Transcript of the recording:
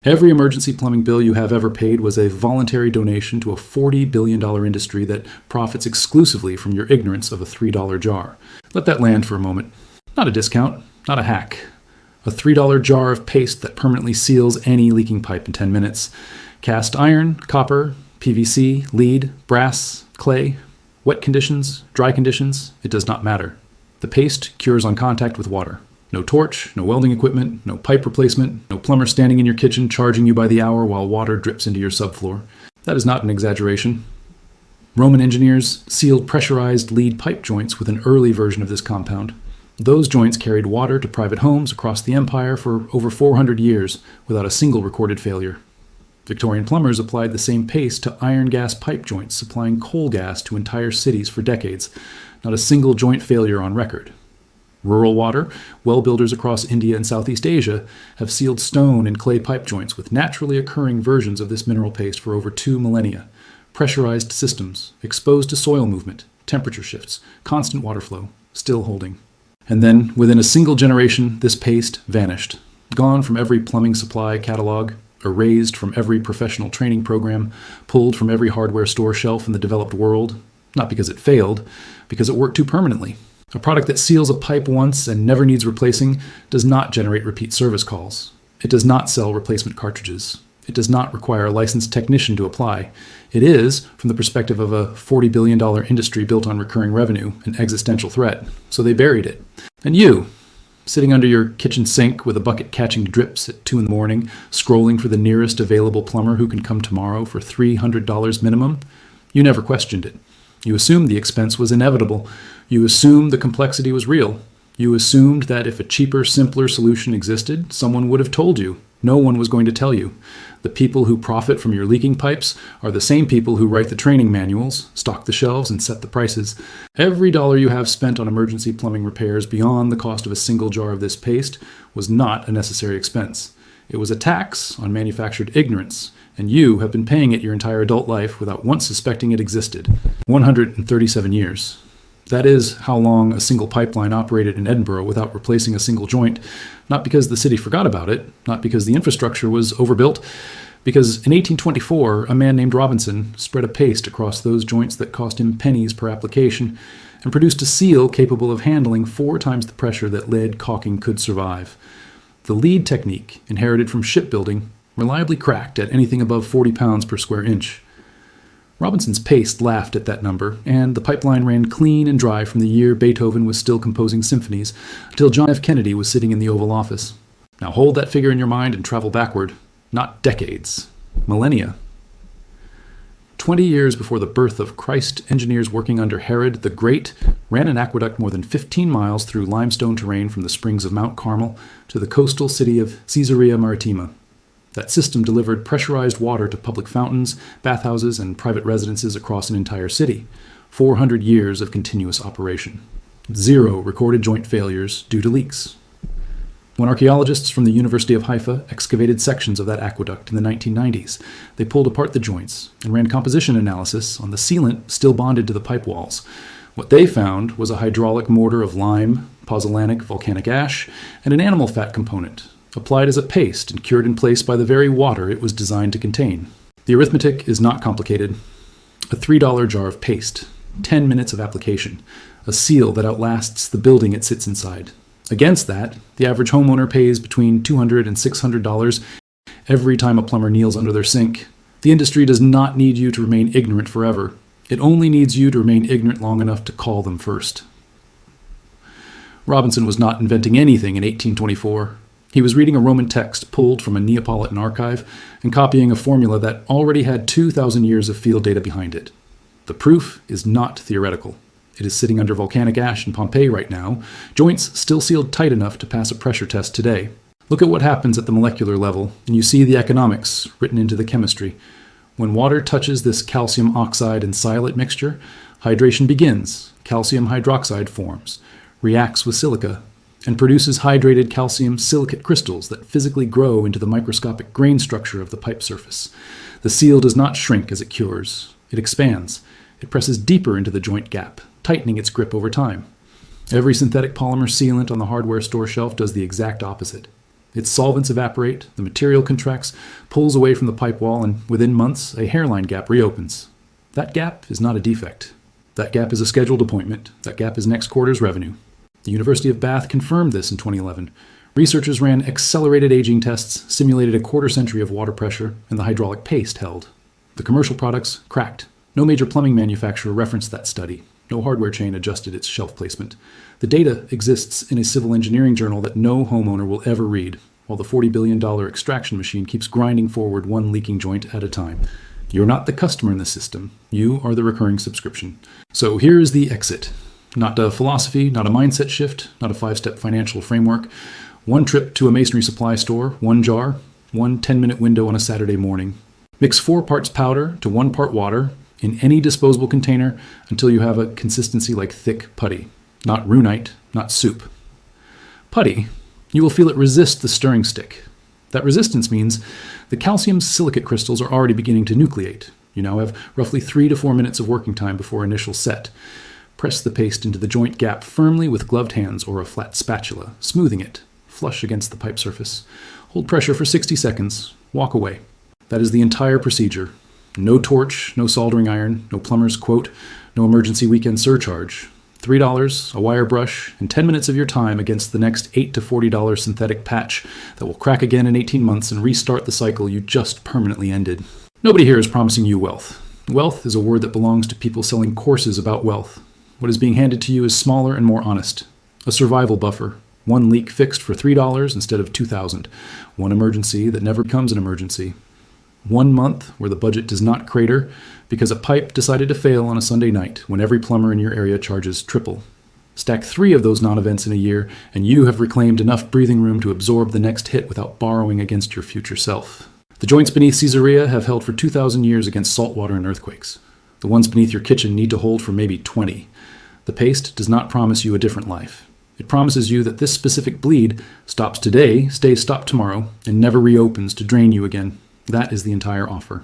Every emergency plumbing bill you have ever paid was a voluntary donation to a $40 billion industry that profits exclusively from your ignorance of a $3 jar. Let that land for a moment. Not a discount, not a hack. A $3 jar of paste that permanently seals any leaking pipe in 10 minutes. Cast iron, copper, PVC, lead, brass, clay, wet conditions, dry conditions, it does not matter. The paste cures on contact with water. No torch, no welding equipment, no pipe replacement, no plumber standing in your kitchen charging you by the hour while water drips into your subfloor. That is not an exaggeration. Roman engineers sealed pressurized lead pipe joints with an early version of this compound. Those joints carried water to private homes across the empire for over 400 years without a single recorded failure. Victorian plumbers applied the same paste to iron gas pipe joints supplying coal gas to entire cities for decades. Not a single joint failure on record. Rural water, well builders across India and Southeast Asia have sealed stone and clay pipe joints with naturally occurring versions of this mineral paste for over 2 millennia. Pressurized systems, exposed to soil movement, temperature shifts, constant water flow, still holding. And then, within a single generation, this paste vanished. Gone from every plumbing supply catalog, erased from every professional training program, pulled from every hardware store shelf in the developed world, not because it failed, because it worked too permanently. A product that seals a pipe once and never needs replacing does not generate repeat service calls. It does not sell replacement cartridges. It does not require a licensed technician to apply. It is, from the perspective of a $40 billion industry built on recurring revenue, an existential threat. So they buried it. And you, sitting under your kitchen sink with a bucket catching drips at 2 a.m, scrolling for the nearest available plumber who can come tomorrow for $300 minimum, you never questioned it. You assumed the expense was inevitable. You assumed the complexity was real. You assumed that if a cheaper, simpler solution existed, someone would have told you. No one was going to tell you. The people who profit from your leaking pipes are the same people who write the training manuals, stock the shelves, and set the prices. Every dollar you have spent on emergency plumbing repairs beyond the cost of a single jar of this paste was not a necessary expense. It was a tax on manufactured ignorance, and you have been paying it your entire adult life without once suspecting it existed. 137 years. That is how long a single pipeline operated in Edinburgh without replacing a single joint, not because the city forgot about it, not because the infrastructure was overbuilt, because in 1824 a man named Robinson spread a paste across those joints that cost him pennies per application and produced a seal capable of handling 4 times the pressure that lead caulking could survive. The lead technique, inherited from shipbuilding, reliably cracked at anything above 40 pounds per square inch. Robinson's paste laughed at that number, and the pipeline ran clean and dry from the year Beethoven was still composing symphonies until John F. Kennedy was sitting in the Oval Office. Now hold that figure in your mind and travel backward, not decades, millennia. 20 years before the birth of Christ, engineers working under Herod the Great ran an aqueduct more than 15 miles through limestone terrain from the springs of Mount Carmel to the coastal city of Caesarea Maritima. That system delivered pressurized water to public fountains, bathhouses, and private residences across an entire city. 400 years of continuous operation. 0 recorded joint failures due to leaks. When archaeologists from the University of Haifa excavated sections of that aqueduct in the 1990s, they pulled apart the joints and ran composition analysis on the sealant still bonded to the pipe walls. What they found was a hydraulic mortar of lime, pozzolanic volcanic ash, and an animal fat component, applied as a paste and cured in place by the very water it was designed to contain. The arithmetic is not complicated. A $3 jar of paste, 10 minutes of application, a seal that outlasts the building it sits inside. Against that, the average homeowner pays between $200 and $600 every time a plumber kneels under their sink. The industry does not need you to remain ignorant forever. It only needs you to remain ignorant long enough to call them first. Robinson was not inventing anything in 1824. He was reading a Roman text pulled from a Neapolitan archive and copying a formula that already had 2,000 years of field data behind it. The proof is not theoretical. It is sitting under volcanic ash in Pompeii right now, joints still sealed tight enough to pass a pressure test today. Look at what happens at the molecular level, and you see the economics written into the chemistry. When water touches this calcium oxide and sialate mixture, hydration begins. Calcium hydroxide forms, reacts with silica, and produces hydrated calcium silicate crystals that physically grow into the microscopic grain structure of the pipe surface. The seal does not shrink as it cures. It expands. It presses deeper into the joint gap, tightening its grip over time. Every synthetic polymer sealant on the hardware store shelf does the exact opposite. Its solvents evaporate, the material contracts, pulls away from the pipe wall, and within months, a hairline gap reopens. That gap is not a defect. That gap is a scheduled appointment. That gap is next quarter's revenue. The University of Bath confirmed this in 2011. Researchers ran accelerated aging tests, simulated a quarter century of water pressure, and the hydraulic paste held. The commercial products cracked. No major plumbing manufacturer referenced that study. No hardware chain adjusted its shelf placement. The data exists in a civil engineering journal that no homeowner will ever read, while the $40 billion extraction machine keeps grinding forward one leaking joint at a time. You're not the customer in the system. You are the recurring subscription. So here is the exit. Not a philosophy, not a mindset shift, not a 5-step financial framework. One trip to a masonry supply store, one jar, one 10-minute window on a Saturday morning. Mix 4 parts powder to 1 part water in any disposable container until you have a consistency like thick putty. Not runite, not soup. Putty, you will feel it resist the stirring stick. That resistance means the calcium silicate crystals are already beginning to nucleate. You now have roughly 3 to 4 minutes of working time before initial set. Press the paste into the joint gap firmly with gloved hands or a flat spatula, smoothing it, flush against the pipe surface. Hold pressure for 60 seconds. Walk away. That is the entire procedure. No torch, no soldering iron, no plumber's quote, no emergency weekend surcharge. $3, a wire brush, and 10 minutes of your time against the next $8 to $40 synthetic patch that will crack again in 18 months and restart the cycle you just permanently ended. Nobody here is promising you wealth. Wealth is a word that belongs to people selling courses about wealth. What is being handed to you is smaller and more honest. A survival buffer. One leak fixed for $3 instead of $2,000. One emergency that never becomes an emergency. 1 month where the budget does not crater because a pipe decided to fail on a Sunday night when every plumber in your area charges triple. Stack 3 of those non-events in a year, and you have reclaimed enough breathing room to absorb the next hit without borrowing against your future self. The joints beneath Caesarea have held for 2,000 years against salt water and earthquakes. The ones beneath your kitchen need to hold for maybe 20. The paste does not promise you a different life. It promises you that this specific bleed stops today, stays stopped tomorrow, and never reopens to drain you again. That is the entire offer.